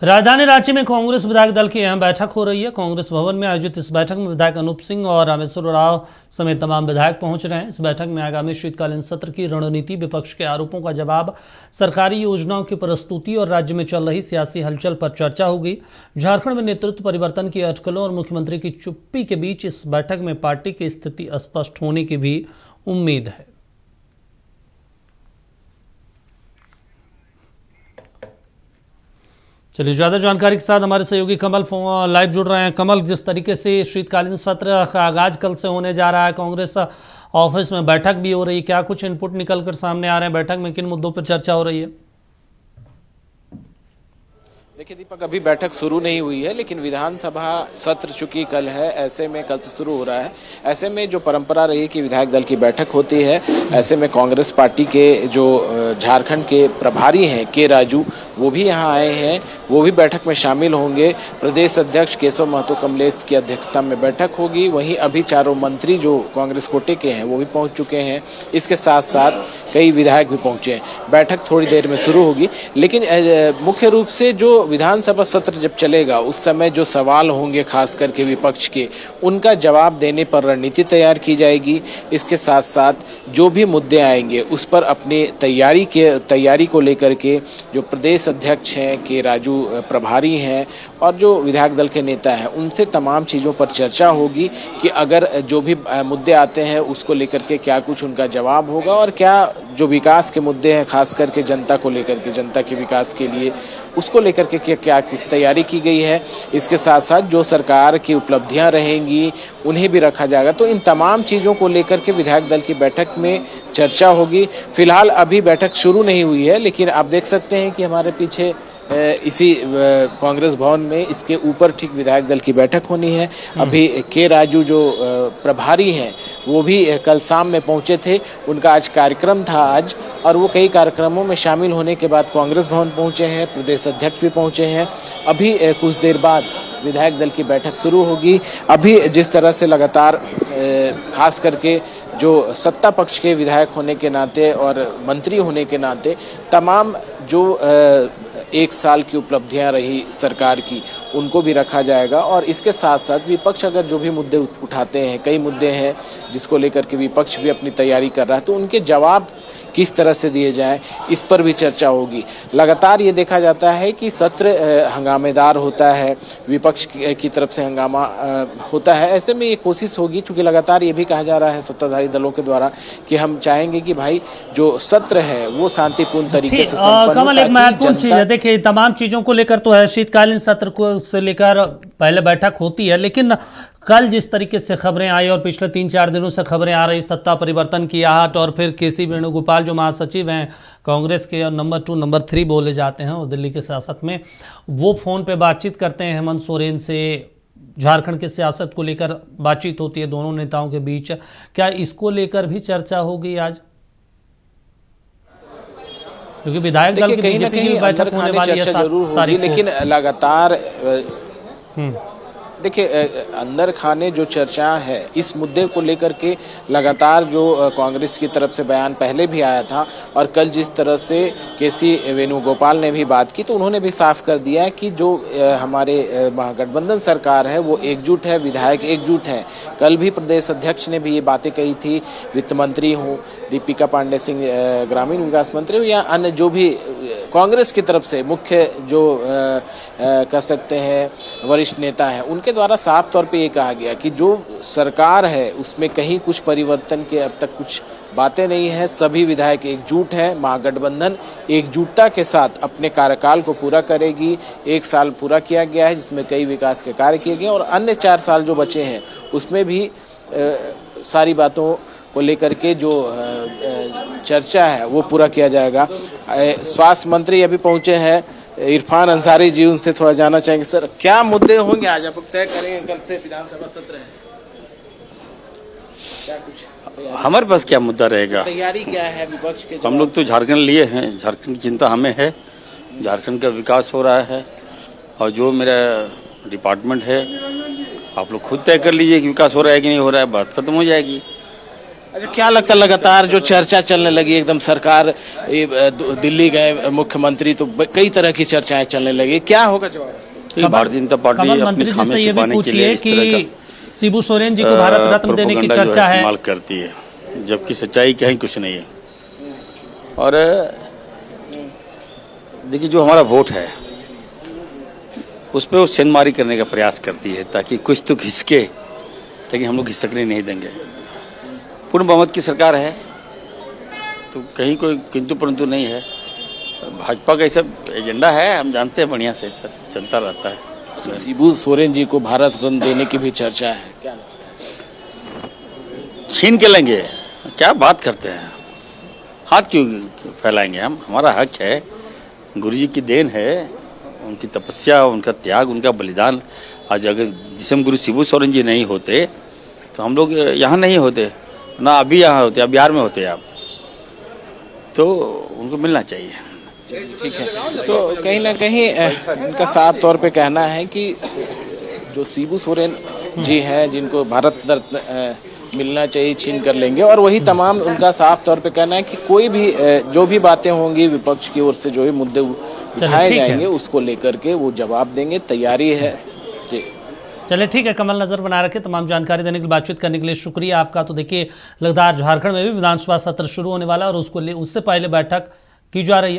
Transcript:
राजधानी रांची में कांग्रेस विधायक दल की अहम बैठक हो रही है। कांग्रेस भवन में आयोजित इस बैठक में विधायक अनूप सिंह और रामेश्वर उरांव समेत तमाम विधायक पहुंच रहे हैं। इस बैठक में आगामी शीतकालीन सत्र की रणनीति, विपक्ष के आरोपों का जवाब, सरकारी योजनाओं की प्रस्तुति और राज्य में चल रही सियासी हलचल पर चर्चा होगी। झारखंड में नेतृत्व परिवर्तन की अटकलों और मुख्यमंत्री की चुप्पी के बीच इस बैठक में पार्टी की स्थिति स्पष्ट होने की भी उम्मीद है। चलिए, ज़्यादा जानकारी के साथ हमारे सहयोगी कमल लाइव जुड़ रहे हैं। कमल, जिस तरीके से शीतकालीन सत्र का आगाज कल से होने जा रहा है, कांग्रेस ऑफिस में बैठक भी हो रही है, क्या कुछ इनपुट निकलकर सामने आ रहे हैं? बैठक में किन मुद्दों पर चर्चा हो रही है? देखिए दीपक, अभी बैठक शुरू नहीं हुई है, लेकिन विधानसभा सत्र चूंकि कल है, ऐसे में कल से शुरू हो रहा है। ऐसे में जो परंपरा रही है कि विधायक दल की बैठक होती है, ऐसे में कांग्रेस पार्टी के जो झारखंड के प्रभारी हैं के राजू, वो भी यहाँ आए हैं, वो भी बैठक में शामिल होंगे। प्रदेश अध्यक्ष केशव महतो कमलेश की अध्यक्षता में बैठक होगी। वहीं अभी चारों मंत्री जो कांग्रेस कोटे के हैं वो भी पहुँच चुके हैं। इसके साथ साथ कई विधायक भी पहुँचे हैं। बैठक थोड़ी देर में शुरू होगी, लेकिन मुख्य रूप से जो विधानसभा सत्र जब चलेगा उस समय जो सवाल होंगे खास करके विपक्ष के, उनका जवाब देने पर रणनीति तैयार की जाएगी। इसके साथ साथ जो भी मुद्दे आएंगे उस पर अपनी तैयारी को लेकर के जो प्रदेश अध्यक्ष हैं के राजू प्रभारी हैं और जो विधायक दल के नेता हैं, उनसे तमाम चीज़ों पर चर्चा होगी कि अगर जो भी मुद्दे आते हैं उसको लेकर के क्या कुछ उनका जवाब होगा और क्या जो विकास के मुद्दे हैं खास करके जनता को लेकर के, जनता के विकास के लिए उसको लेकर के क्या कुछ तैयारी की गई है। इसके साथ साथ जो सरकार की उपलब्धियां रहेंगी उन्हें भी रखा जाएगा। तो इन तमाम चीज़ों को लेकर के विधायक दल की बैठक में चर्चा होगी। फिलहाल अभी बैठक शुरू नहीं हुई है, लेकिन आप देख सकते हैं कि हमारे पीछे इसी कांग्रेस भवन में इसके ऊपर ठीक विधायक दल की बैठक होनी है। अभी के राजू जो प्रभारी हैं वो भी कल शाम में पहुंचे थे, उनका आज कार्यक्रम था आज, और वो कई कार्यक्रमों में शामिल होने के बाद कांग्रेस भवन पहुंचे हैं। प्रदेश अध्यक्ष भी पहुंचे हैं। अभी कुछ देर बाद विधायक दल की बैठक शुरू होगी। अभी जिस तरह से लगातार खास करके जो सत्ता पक्ष के विधायक होने के नाते और मंत्री होने के नाते तमाम जो एक साल की उपलब्धियां रही सरकार की, उनको भी रखा जाएगा। और इसके साथ साथ विपक्ष अगर जो भी मुद्दे उठाते हैं, कई मुद्दे हैं जिसको लेकर के विपक्ष भी अपनी तैयारी कर रहा है, तो उनके जवाब किस तरह से दिए जाएं, इस पर भी चर्चा होगी। लगातार ये देखा जाता है कि सत्र हंगामेदार होता है, विपक्ष की तरफ से हंगामा होता है। ऐसे में ये कोशिश होगी, चूंकि लगातार ये भी कहा जा रहा है सत्ताधारी दलों के द्वारा कि हम चाहेंगे कि भाई जो सत्र है वो शांतिपूर्ण तरीके से संपन्न हो। कमल, एक महत्वपूर्ण चीज है, देखिए तमाम चीजों को लेकर तो है, शीतकालीन सत्र को से लेकर पहले बैठक होती है, लेकिन कल जिस तरीके से खबरें आई और पिछले 3-4 दिनों से खबरें आ रही सत्ता परिवर्तन की आहट, और फिर केसी वेणुगोपाल जो महासचिव हैं कांग्रेस के, नंबर 2 नंबर 3 बोले जाते हैं और दिल्ली के सियासत में, वो फ़ोन पे बातचीत करते हैं हेमंत सोरेन से, झारखंड की सियासत को लेकर बातचीत होती है दोनों नेताओं के बीच। क्या इसको लेकर भी चर्चा होगी आज? क्योंकि विधायक दल की कहीं ना कहीं बैठक होने वाली है जरूर होगी, लेकिन लगातार देखिए अंदर खाने जो चर्चा है इस मुद्दे को लेकर के लगातार जो कांग्रेस की तरफ से बयान पहले भी आया था, और कल जिस तरह से केसी वेणुगोपाल ने भी बात की, तो उन्होंने भी साफ कर दिया है कि जो हमारे महागठबंधन सरकार है वो एकजुट है, विधायक एकजुट है। कल भी प्रदेश अध्यक्ष ने भी ये बातें कही थी, वित्त मंत्री हों, दीपिका पांडे सिंह ग्रामीण विकास मंत्री हो, या अन्य जो भी कांग्रेस की तरफ से मुख्य जो कह सकते हैं वरिष्ठ नेता हैं, उनके द्वारा साफ तौर पे ये कहा गया कि जो सरकार है उसमें कहीं कुछ परिवर्तन के अब तक कुछ बातें नहीं है। सभी विधायक एकजुट हैं, महागठबंधन एकजुटता के साथ अपने कार्यकाल को पूरा करेगी। 1 साल पूरा किया गया है जिसमें कई विकास के कार्य किए गए, और अन्य 4 साल जो बचे हैं उसमें भी सारी बातों को लेकर के जो चर्चा है वो पूरा किया जाएगा। स्वास्थ्य मंत्री अभी पहुंचे हैं, इरफान अंसारी जी, उनसे थोड़ा जानना चाहेंगे। सर, क्या मुद्दे होंगे आज, आप तय करेंगे? कल से विधानसभा सत्र है, क्या कुछ हमारे पास क्या मुद्दा रहेगा? तैयारी क्या है विपक्ष के? हम लोग तो झारखंड लिए हैं, झारखंड की चिंता हमें है, झारखंड का विकास हो रहा है, और जो मेरा डिपार्टमेंट है आप लोग खुद तय कर लीजिए कि विकास हो रहा है कि नहीं हो रहा है, बात खत्म हो जाएगी। अच्छा, क्या लगता है लगातार जो चर्चा चलने लगी एकदम सरकार दिल्ली गए मुख्यमंत्री तो कई तरह की चर्चाएं चलने लगी, क्या होगा जवाब? ये भारतीय जनता पार्टी कमल अपनी मंत्री जी से खामियां ये भी छिपाने के लिए पूछिए इस तरह कि शिबू सोरेन जी को भारत रत्न देने की प्रोपेगेंडा जो चर्चा है। इस्तेमाल करती है, जबकि सच्चाई कहीं कुछ नहीं है। और देखिए, जो हमारा वोट है उस पर वो छेनमारी करने का प्रयास करती है ताकि कुछ तो खिसके, लेकिन हम लोग खिसकने नहीं देंगे। पूर्ण बहुमत की सरकार है तो कहीं कोई किंतु परंतु नहीं है। भाजपा का ये सब एजेंडा है, हम जानते हैं, बढ़िया से सब चलता रहता है। शिबू सोरेन जी को भारत रत्न देने की भी चर्चा है, क्या लगता है? छीन के लेंगे, क्या बात करते हैं, हाथ क्यों फैलाएंगे हम? हमारा हक है, गुरु जी की देन है, उनकी तपस्या, उनका त्याग, उनका बलिदान। आज अगर जिसम गुरु शिबू सोरेन जी नहीं होते तो हम लोग यहाँ नहीं होते, ना अभी यहाँ होते, अब बिहार में होते आप, तो उनको मिलना चाहिए। ठीक है, तो कहीं ना कहीं उनका साफ तौर पे कहना है कि जो शिबू सोरेन जी हैं जिनको भारत रत्न मिलना चाहिए, छीन कर लेंगे। और वही तमाम उनका साफ तौर पे कहना है कि कोई भी जो भी बातें होंगी विपक्ष की ओर से, जो भी मुद्दे उठाए जाएंगे उसको लेकर के वो जवाब देंगे, तैयारी है जी। चलिए ठीक है, कमल नजर बना रखे। तमाम जानकारी देने के लिए, बातचीत करने के लिए शुक्रिया आपका। तो देखिए, लगातार झारखंड में भी विधानसभा सत्र शुरू होने वाला है और उससे पहले बैठक की जा रही है।